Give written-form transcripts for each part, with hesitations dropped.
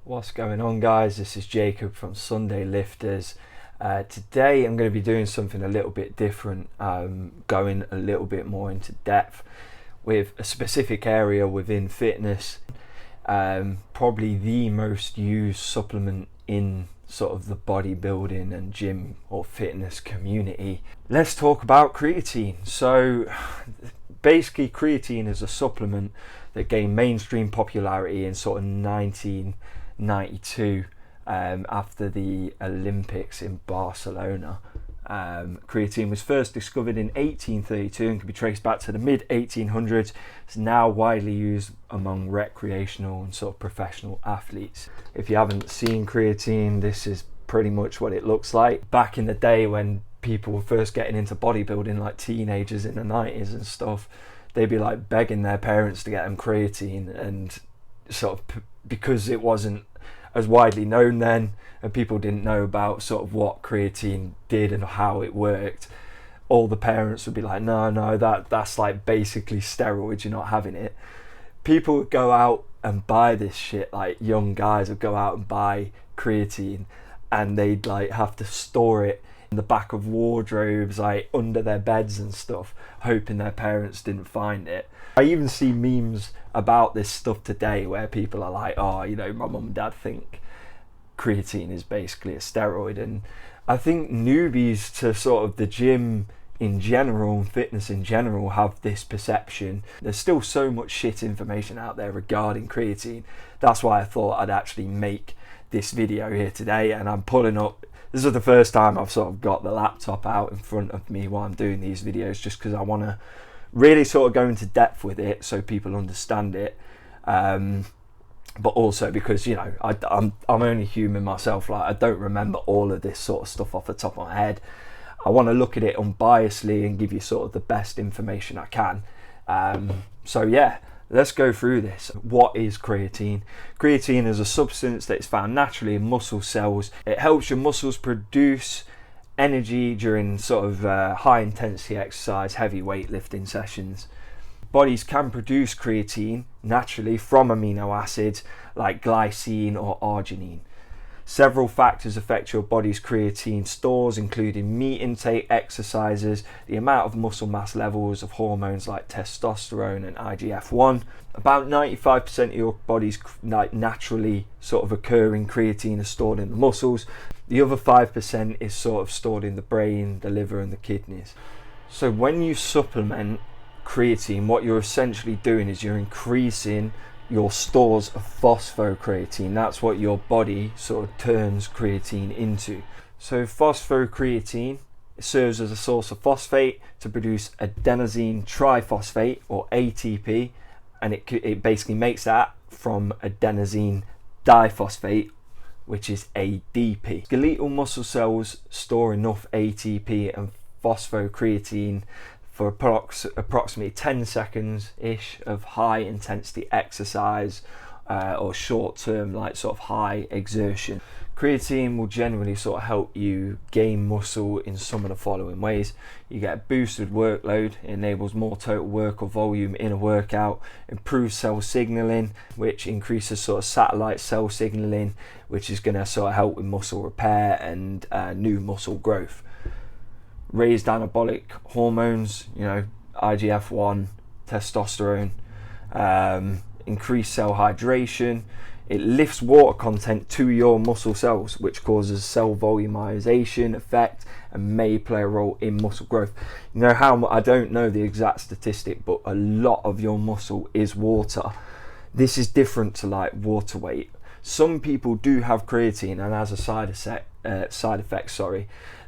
What's going on, guys? This is Jacob from Sunday Lifters. Today I'm going to be doing something a little bit different, going a little bit more into depth with a specific area within fitness, probably the most used supplement in sort of the bodybuilding and gym or fitness community. Let's talk about creatine. So basically creatine is a supplement that gained mainstream popularity in sort of 1992 after the Olympics in Barcelona. Creatine was first discovered in 1832 and can be traced back to the mid 1800s. It's now widely used among recreational and sort of professional athletes. If you haven't seen creatine, this is pretty much what it looks like. Back in the day when people were first getting into bodybuilding, like teenagers in the 90s and stuff, they'd be like begging their parents to get them creatine, and sort of because it wasn't as widely known then and people didn't know about sort of what creatine did and how it worked, all the parents would be like, no, that's like basically steroids, you're not having it. People would go out and buy this shit, like young guys would go out and buy creatine, and they'd like have to store it in the back of wardrobes, like under their beds and stuff, hoping their parents didn't find it. I even see memes about this stuff today where people are like, oh, you know, my mum and dad think creatine is basically a steroid. And I think newbies to sort of the gym in general and fitness in general have this perception. There's still so much shit information out there regarding creatine. That's why I thought I'd actually make this video here today, and I'm pulling up. This is the first time I've sort of got the laptop out in front of me while I'm doing these videos, just because I want to really sort of go into depth with it so people understand it, but also because, you know, I'm only human myself. Like, I don't remember all of this sort of stuff off the top of my head. I want to look at it unbiasedly and give you sort of the best information I can. So yeah, let's go through this. What is creatine? Creatine is a substance that is found naturally in muscle cells. It helps your muscles produce energy during sort of high intensity exercise, heavy weightlifting sessions. Bodies can produce creatine naturally from amino acids like glycine or arginine. Several factors affect your body's creatine stores, including meat intake, exercises, the amount of muscle mass levels of hormones like testosterone and IGF-1. About 95% of your body's naturally sort of occurring creatine is stored in the muscles. The other 5% is sort of stored in the brain, the liver and the kidneys. So when you supplement creatine, what you're essentially doing is you're increasing your stores of phosphocreatine. That's what your body sort of turns creatine into. So phosphocreatine serves as a source of phosphate to produce adenosine triphosphate, or ATP, and it basically makes that from adenosine diphosphate, which is ADP. Skeletal muscle cells store enough ATP and phosphocreatine for approximately 10 seconds ish of high intensity exercise or short term like sort of high exertion. Creatine will generally sort of help you gain muscle in some of the following ways. You get a boosted workload, it enables more total work or volume in a workout, improves cell signaling, which increases sort of satellite cell signaling, which is going to sort of help with muscle repair and new muscle growth. Raised anabolic hormones, you know, IGF-1, testosterone, increased cell hydration. It lifts water content to your muscle cells, which causes cell volumization effect and may play a role in muscle growth. You know how, I don't know the exact statistic, but a lot of your muscle is water. This is different to like water weight. Some people do have creatine, and as a side effect,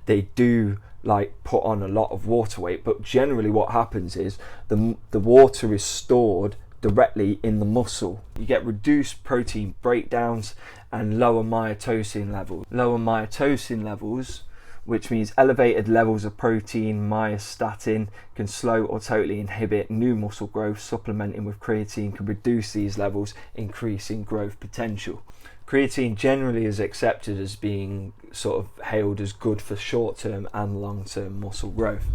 they do like put on a lot of water weight, but generally what happens is the water is stored directly in the muscle. You get reduced protein breakdowns and lower myosin levels. Lower myosin levels, which means elevated levels of protein, myostatin, can slow or totally inhibit new muscle growth. Supplementing with creatine can reduce these levels, increasing growth potential. Creatine generally is accepted as being sort of hailed as good for short-term and long-term muscle growth.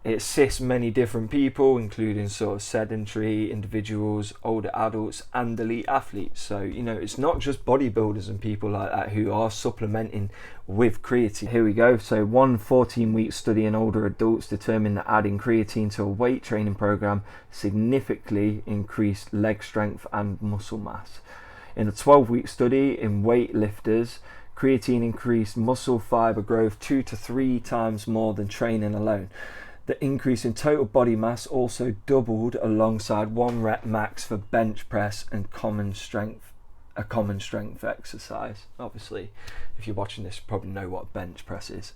It assists many different people, including sort of sedentary individuals, older adults, and elite athletes. So, you know, it's not just bodybuilders and people like that who are supplementing with creatine. Here we go. So one 14-week study in older adults determined that adding creatine to a weight training program significantly increased leg strength and muscle mass. In a 12-week study in weightlifters, creatine increased muscle fiber growth 2 to 3 times more than training alone. The increase in total body mass also doubled alongside 1 rep max for bench press and common strength exercise. Obviously, if you're watching this, you probably know what bench press is.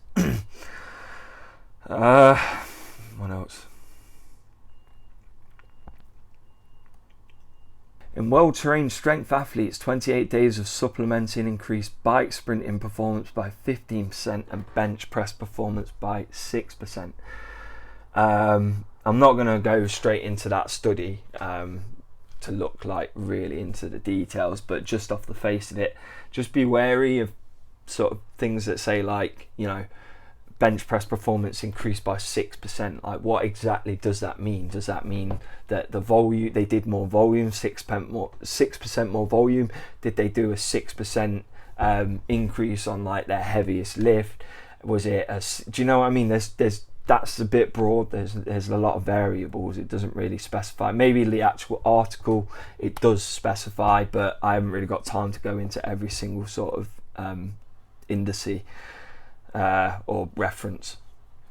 What else? In well-trained strength athletes, 28 days of supplementing increased bike sprinting performance by 15% and bench press performance by 6%. I'm not going to go straight into that study to look like really into the details, but just off the face of it, just be wary of sort of things that say, like, you know, bench press performance increased by 6%. Like, what exactly does that mean? Does that mean that the volume, they did more volume, 6% more volume? Did they do a 6% increase on like their heaviest lift? Was it do you know what I mean? There's that's a bit broad. There's a lot of variables. It doesn't really specify. Maybe the actual article it does specify, but I haven't really got time to go into every single sort of indice or reference.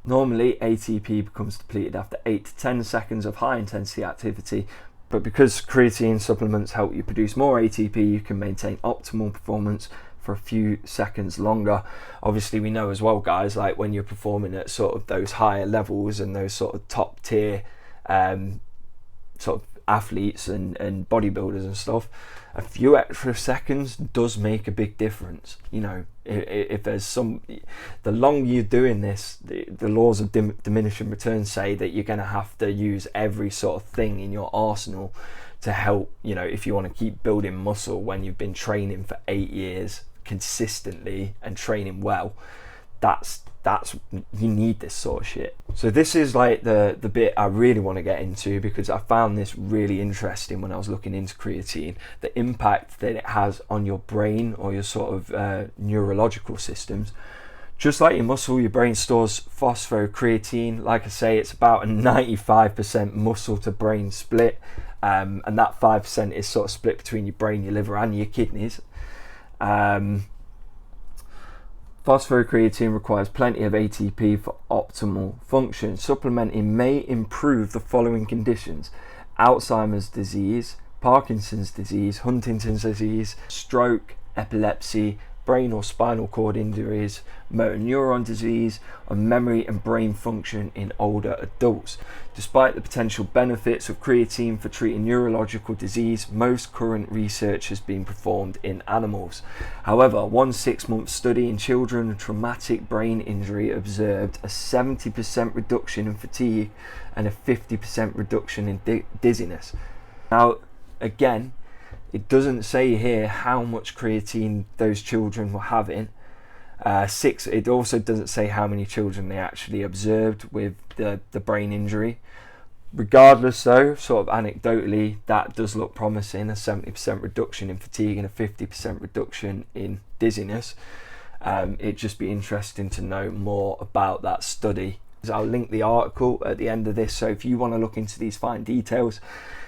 Normally ATP becomes depleted after 8 to 10 seconds of high intensity activity, but because creatine supplements help you produce more ATP, you can maintain optimal performance for a few seconds longer. Obviously, we know as well, guys, like when you're performing at sort of those higher levels and those sort of top tier sort of athletes and bodybuilders and stuff, a few extra seconds does make a big difference. You know, if there's the longer you're doing this, the laws of diminishing returns say that you're going to have to use every sort of thing in your arsenal to help, you know, if you want to keep building muscle when you've been training for 8 years consistently and training well. That's you need this sort of shit. So this is like the bit I really want to get into, because I found this really interesting when I was looking into creatine, the impact that it has on your brain or your sort of neurological systems. Just like your muscle, your brain stores phosphocreatine. Like I say, it's about a 95% muscle to brain split, and that 5% is sort of split between your brain, your liver and your kidneys. Phosphocreatine requires plenty of ATP for optimal function. Supplementing may improve the following conditions: Alzheimer's disease, Parkinson's disease, Huntington's disease, stroke, epilepsy, brain or spinal cord injuries, motor neuron disease, and memory and brain function in older adults. Despite the potential benefits of creatine for treating neurological disease, most current research has been performed in animals. However, one 6-month study in children with traumatic brain injury observed a 70% reduction in fatigue and a 50% reduction in dizziness. Now, again, it doesn't say here how much creatine those children were having. It also doesn't say how many children they actually observed with the brain injury. Regardless though, sort of anecdotally, that does look promising, a 70% reduction in fatigue and a 50% reduction in dizziness. It'd just be interesting to know more about that study. I'll link the article at the end of this, so if you want to look into these fine details,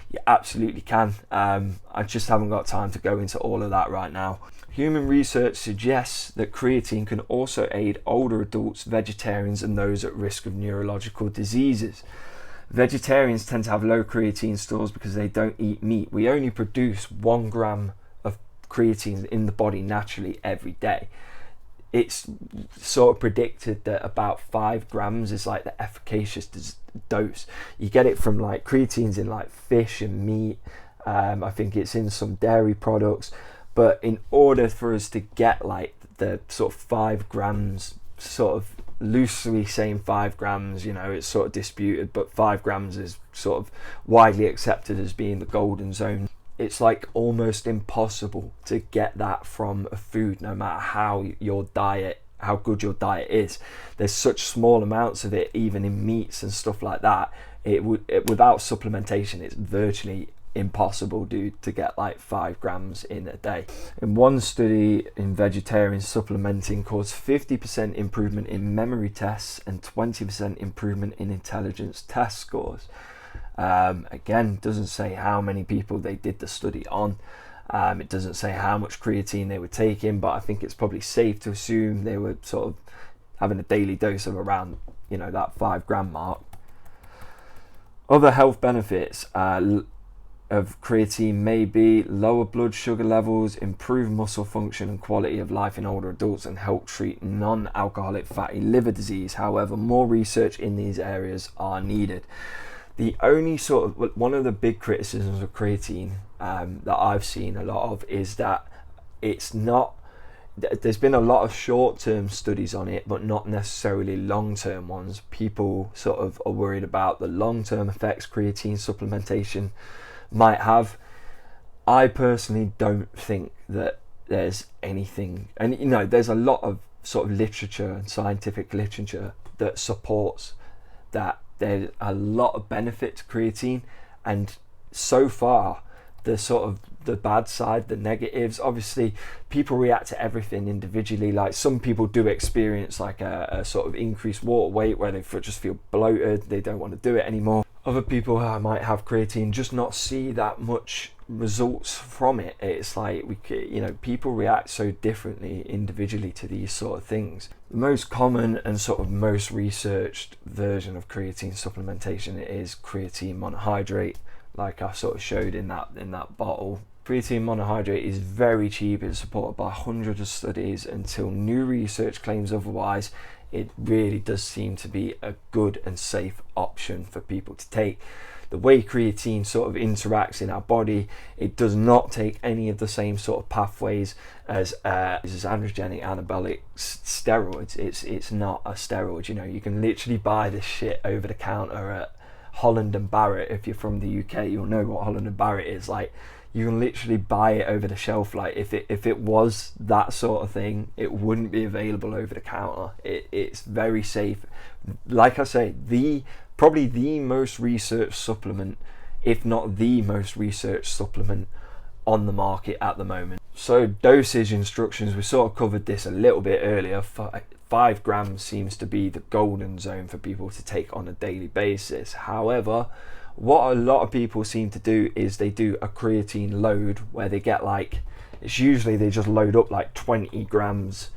you absolutely can. I just haven't got time to go into all of that right now. Human research suggests that creatine can also aid older adults, vegetarians, and those at risk of neurological diseases. Vegetarians tend to have low creatine stores because they don't eat meat. We only produce 1 gram of creatine in the body naturally every day. It's sort of predicted that about 5 grams is like the efficacious dose. You get it from like creatine's in like fish and meat. I think it's in some dairy products. But in order for us to get like the sort of 5 grams, sort of loosely saying 5 grams, you know, it's sort of disputed, but 5 grams is sort of widely accepted as being the golden zone. It's like almost impossible to get that from a food, no matter how your diet how good your diet is. There's such small amounts of it, even in meats and stuff like that. Without supplementation, it's virtually impossible, dude, to get like 5 grams in a day. In one study in vegetarians, supplementing caused 50% improvement in memory tests and 20% improvement in intelligence test scores. Again, doesn't say how many people they did the study on. It doesn't say how much creatine they were taking, but I think it's probably safe to assume they were sort of having a daily dose of around, that 5 gram mark. Other health benefits of creatine may be lower blood sugar levels, improve muscle function and quality of life in older adults, and help treat non-alcoholic fatty liver disease. However, more research in these areas are needed. The only one of the big criticisms of creatine that I've seen a lot of is that it's not, there's been a lot of short-term studies on it, but not necessarily long-term ones. People sort of are worried about the long-term effects creatine supplementation might have. I personally don't think that there's anything, and there's a lot of sort of literature and scientific literature that supports that there's a lot of benefit to creatine, and so far the bad side, the negatives, obviously people react to everything individually. Like some people do experience like a sort of increased water weight where they just feel bloated, they don't want to do it anymore. Other people might have creatine, just not see that much results from it. It's like people react so differently individually to these sort of things. The most common and sort of most researched version of creatine supplementation is creatine monohydrate, like I sort of showed in that bottle. Creatine monohydrate is very cheap. It's supported by hundreds of studies. Until new research claims otherwise, it really does seem to be a good and safe option for people to take. The way creatine sort of interacts in our body, it does not take any of the same sort of pathways as androgenic anabolic steroids. It's not a steroid. You can literally buy this shit over the counter at Holland and Barrett. If you're from the UK, you'll know what Holland and Barrett is like. You can literally buy it over the shelf. Like if it was that sort of thing, it wouldn't be available over the counter. It's very safe. Like I say, probably the most researched supplement, if not the most researched supplement on the market at the moment. So dosage instructions, we sort of covered this a little bit earlier. 5 grams seems to be the golden zone for people to take on a daily basis. However, what a lot of people seem to do is they do a creatine load where they get it's usually they just load up like 20 grams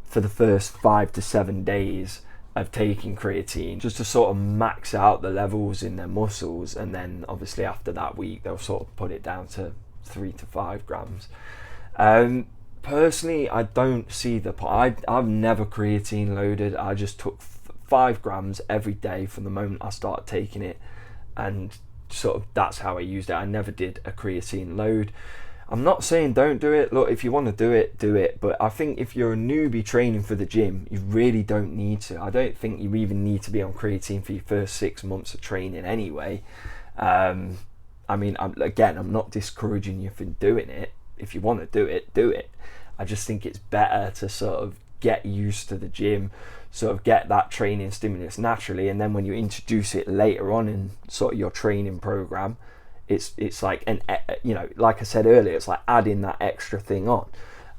for the first 5 to 7 days of taking creatine, just to sort of max out the levels in their muscles, and then obviously after that week they'll sort of put it down to 3 to 5 grams. Personally, I don't see the point. I've never creatine loaded. I just took 5 grams every day from the moment I started taking it, and sort of that's how I used it. I never did a creatine load. I'm not saying don't do it. Look, if you want to do it. But I think if you're a newbie training for the gym, you really don't need to. I don't think you even need to be on creatine for your first 6 months of training anyway. I'm not discouraging you from doing it. If you want to do it, do it. I just think it's better to sort of get used to the gym, sort of get that training stimulus naturally, and then when you introduce it later on in sort of your training program, it's like like I said earlier, it's like adding that extra thing on.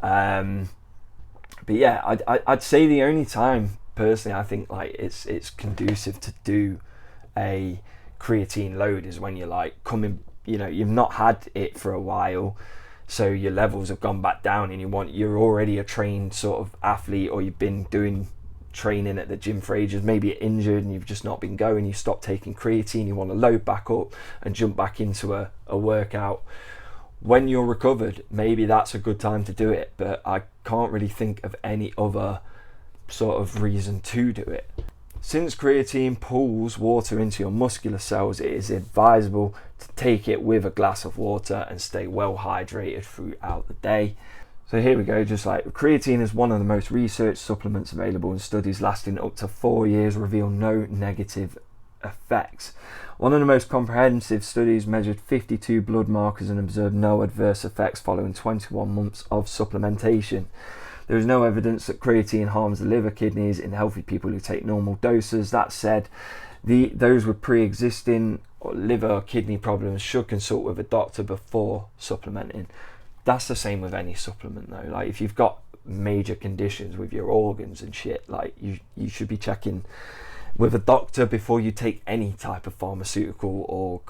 But yeah, I'd say the only time personally I think like it's conducive to do a creatine load is when you're like coming, you've not had it for a while, so your levels have gone back down, and you're already a trained sort of athlete, or you've been doing training at the gym for ages, maybe you're injured and you've just not been going, you stop taking creatine, you want to load back up and jump back into a workout. When you're recovered, maybe that's a good time to do it, but I can't really think of any other sort of reason to do it. Since creatine pulls water into your muscular cells, it is advisable to take it with a glass of water and stay well hydrated throughout the day. So here we go, just like creatine is one of the most researched supplements available, and studies lasting up to 4 years reveal no negative effects. One of the most comprehensive studies measured 52 blood markers and observed no adverse effects following 21 months of supplementation. There is no evidence that creatine harms the liver, kidneys in healthy people who take normal doses. That said, those with pre-existing or liver or kidney problems should consult with a doctor before supplementing. That's the same with any supplement though. Like if you've got major conditions with your organs and shit, like you should be checking with a doctor before you take any type of pharmaceutical or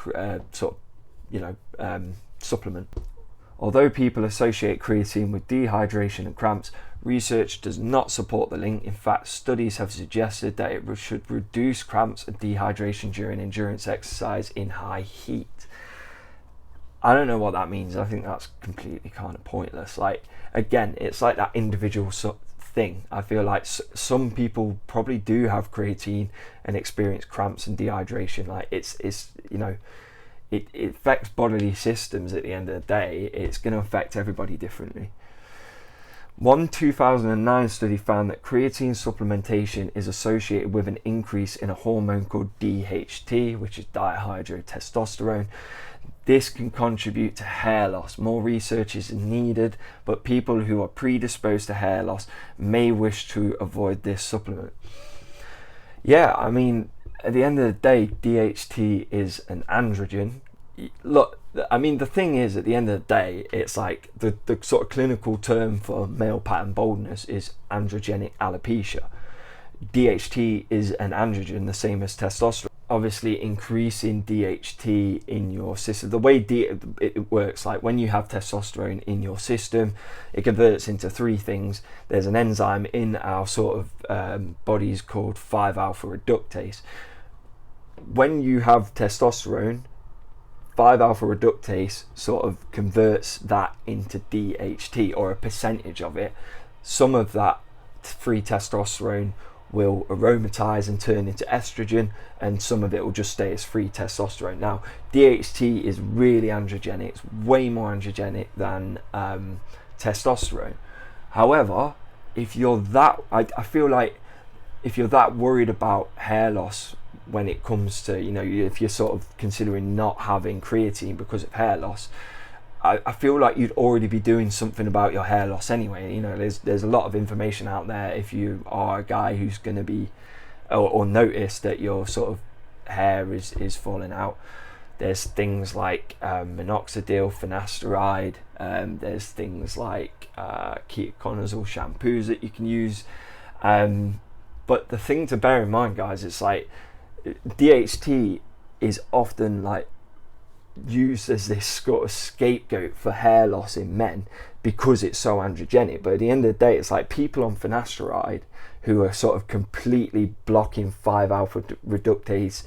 supplement. Although people associate creatine with dehydration and cramps, research does not support the link. In fact, studies have suggested that it should reduce cramps and dehydration during endurance exercise in high heat. I don't know what that means. I think that's completely kind of pointless. Like, again, it's like that individual thing. I feel like some people probably do have creatine and experience cramps and dehydration. Like it's it affects bodily systems at the end of the day. It's going to affect everybody differently. One 2009 study found that creatine supplementation is associated with an increase in a hormone called DHT, which is dihydrotestosterone. This can contribute to hair loss. More research is needed, but people who are predisposed to hair loss may wish to avoid this supplement. Yeah, I mean, at the end of the day, DHT is an androgen. Look, I mean, the thing is, at the end of the day, it's like the sort of clinical term for male pattern baldness is androgenic alopecia. DHT is an androgen, the same as testosterone. Obviously, increasing DHT in your system, the way it works, like when you have testosterone in your system, it converts into three things. There's an enzyme in our sort of bodies called 5-alpha reductase. When you have testosterone, 5-alpha reductase sort of converts that into DHT, or a percentage of it. Some of that free testosterone will aromatize and turn into estrogen, and some of it will just stay as free testosterone. Now, DHT is really androgenic. It's way more androgenic than testosterone. However, if you're that, I feel like if you're that worried about hair loss when it comes to, if you're sort of considering not having creatine because of hair loss, I feel like you'd already be doing something about your hair loss anyway. There's a lot of information out there if you are a guy who's going to be or notice that your sort of hair is falling out. There's things like minoxidil, finasteride. There's things like ketoconazole shampoos that you can use. But the thing to bear in mind, guys, it's like DHT is often like used as this sort of scapegoat for hair loss in men because it's so androgenic. But at the end of the day, it's like people on finasteride who are sort of completely blocking 5-alpha reductase,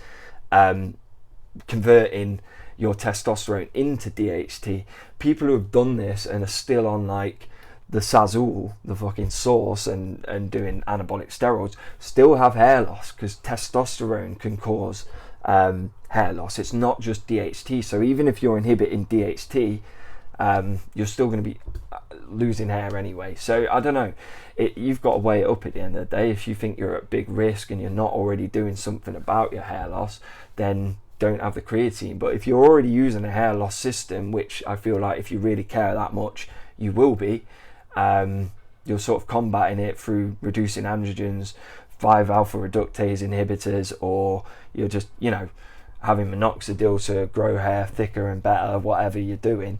converting your testosterone into DHT. People who have done this and are still on like the Sazul, the fucking sauce, and doing anabolic steroids, still have hair loss because testosterone can cause hair loss. It's not just DHT. So even if you're inhibiting DHT, you're still going to be losing hair anyway. So I don't know. You've got to weigh it up at the end of the day. If you think you're at big risk and you're not already doing something about your hair loss, then don't have the creatine. But if you're already using a hair loss system, which I feel like if you really care that much, you will be, you're sort of combating it through reducing androgens, 5-alpha reductase inhibitors, or you're just, having minoxidil to grow hair thicker and better, whatever you're doing.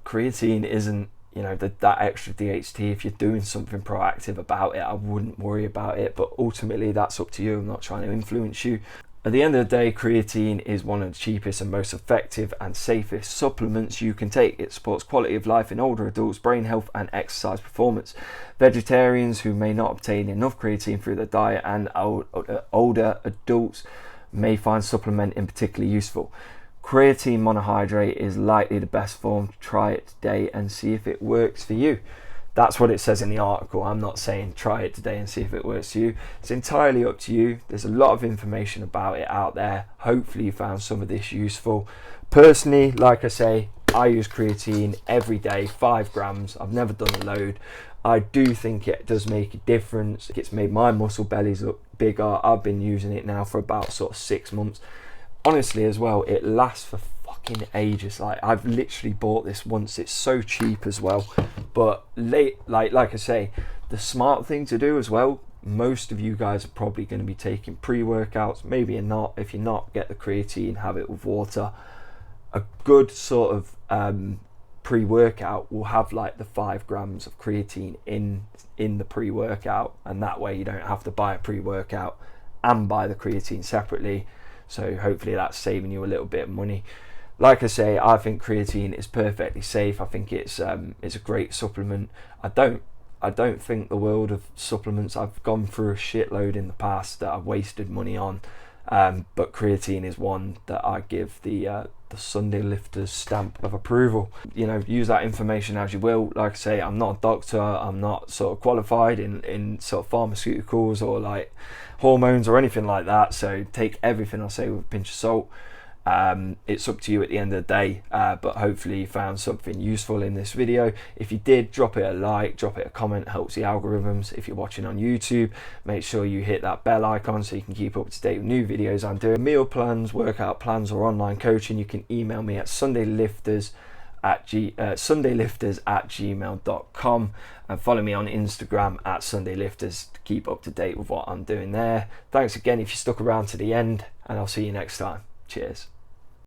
Creatine isn't, that extra DHT. If you're doing something proactive about it, I wouldn't worry about it, but ultimately that's up to you. I'm not trying to influence you. At the end of the day, creatine is one of the cheapest and most effective and safest supplements you can take. It supports quality of life in older adults, brain health and exercise performance. Vegetarians who may not obtain enough creatine through their diet and older adults may find supplementing particularly useful. Creatine monohydrate is likely the best form. Try it today and see if it works for you. That's what it says in the article. I'm not saying try it today and see if it works for you. It's entirely up to you. There's a lot of information about it out there. Hopefully you found some of this useful. Personally, like I say, I use creatine every day, 5 grams. I've never done a load. I do think it does make a difference. It's made my muscle bellies look bigger. I've been using it now for about sort of 6 months. Honestly as well, it lasts for fucking fucking ages. Like, I've literally bought this once. It's so cheap as well. But like I say, the smart thing to do as well, most of you guys are probably going to be taking pre-workouts. Maybe you're not. If you're not, get the creatine, have it with water. A good sort of pre-workout will have like the 5 grams of creatine in the pre-workout, and that way you don't have to buy a pre-workout and buy the creatine separately. So hopefully that's saving you a little bit of money. Like I say, I think creatine is perfectly safe. I think it's a great supplement. I don't think the world of supplements, I've gone through a shitload in the past that I've wasted money on, but creatine is one that I give the Sunday Lifters stamp of approval. You know, use that information as you will. Like I say, I'm not a doctor, I'm not sort of qualified in sort of pharmaceuticals or like hormones or anything like that, so take everything I say with a pinch of salt. It's up to you at the end of the day, but hopefully you found something useful in this video. If you did, drop it a like, drop it a comment, helps the algorithms. If you're watching on YouTube, make sure you hit that bell icon so you can keep up to date with new videos I'm doing. Meal plans, workout plans, or online coaching, you can email me at sundaylifters@gmail.com, and follow me on Instagram at sundaylifters to keep up to date with what I'm doing there. Thanks again if you stuck around to the end, and I'll see you next time. Cheers.